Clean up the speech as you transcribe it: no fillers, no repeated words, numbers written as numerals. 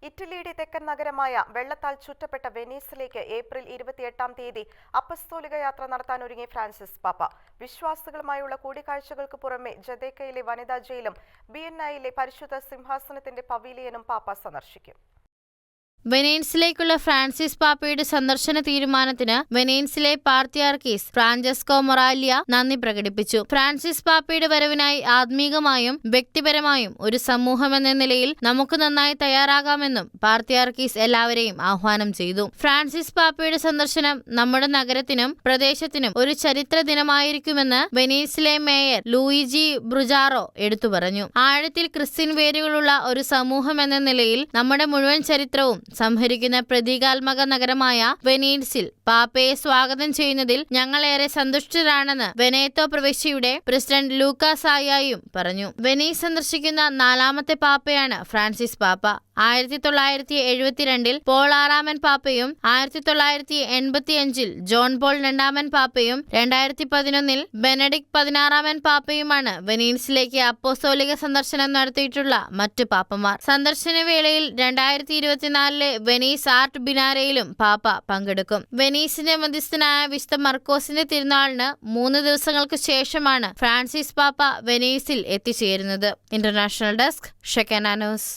ഇറ്റലിയുടെ തെക്കൻ നഗരമായ വെള്ളത്താൽ ചുറ്റപ്പെട്ട വെനീസിലേക്ക് ഏപ്രിൽ 28-ാം തീയതി അപ്പസ്തോലിക യാത്ര നടത്താനൊരുങ്ങി ഫ്രാൻസിസ് പാപ്പ. വിശ്വാസികളുമായുള്ള കൂടിക്കാഴ്ചകൾക്ക് പുറമെ ജദേക്കയിലെ വനിതാ ജയിലും ബിയന്നയിലെ പരിശുദ്ധ സിംഹാസനത്തിന്റെ പവീലിയനും പാപ്പ സന്ദർശിക്കും. വെനീസിലേക്കുള്ള ഫ്രാൻസിസ് പാപ്പയുടെ സന്ദർശന തീരുമാനത്തിന് വെനീസിലെ പാത്രിയാർക്കീസ് ഫ്രാഞ്ചസ്കോ മൊറാലിയ നന്ദി പ്രകടിപ്പിച്ചു. ഫ്രാൻസിസ് പാപ്പയുടെ വരവിനായി ആത്മീകമായും വ്യക്തിപരമായും ഒരു സമൂഹമെന്ന നിലയിൽ നമുക്ക് നന്നായി തയ്യാറാകാമെന്നും പാത്രിയാർക്കീസ് എല്ലാവരെയും ആഹ്വാനം ചെയ്തു. ഫ്രാൻസിസ് പാപ്പയുടെ സന്ദർശനം നമ്മുടെ നഗരത്തിനും പ്രദേശത്തിനും ഒരു ചരിത്ര ദിനമായിരിക്കുമെന്ന് വെനീസിലെ മേയർ ലൂയിജി ബ്രുജാറോ എടുത്തു പറഞ്ഞു. ആഴത്തിൽ ക്രിസ്ത്യൻ വേരുകളുള്ള ഒരു സമൂഹമെന്ന നിലയിൽ നമ്മുടെ മുഴുവൻ ചരിത്രവും സംഹരിക്കുന്ന പ്രതീകാത്മക നഗരമായ വെനീസിൽ പാപ്പയെ സ്വാഗതം ചെയ്യുന്നതിൽ ഞങ്ങളേറെ സന്തുഷ്ടരാണെന്ന് വെനേത്തോ പ്രവിശ്യയുടെ പ്രസിഡന്റ് ലൂക്കാസായും പറഞ്ഞു. വെനീസ് സന്ദർശിക്കുന്ന 4ാമത്തെ പാപ്പയാണ് ഫ്രാൻസിസ് പാപ്പ. 1972 പോൾ 6-ാമൻ പാപ്പയും 1985 ജോൺ പോൾ 2-ാമൻ പാപ്പയും 2011 ബെനഡിക്ട് 16-ാമൻ പാപ്പയുമാണ് വെനീസിലേക്ക് അപ്പോസ്തോലിക സന്ദർശനം നടത്തിയിട്ടുള്ള മറ്റു പാപ്പമാർ. സന്ദർശന വേളയിൽ 2024 വെനീസ് ആർട്ട് ബിനാരയിലും പാപ്പ പങ്കെടുക്കും. വെനീസിന്റെ മധ്യസ്ഥനായ വിശുദ്ധ മർക്കോസിന്റെ തിരുനാളിന് 3 ദിവസങ്ങൾക്ക് ശേഷമാണ് ഫ്രാൻസിസ് പാപ്പ വെനീസിൽ എത്തിച്ചേരുന്നത്. International desk ഷെക്കന news.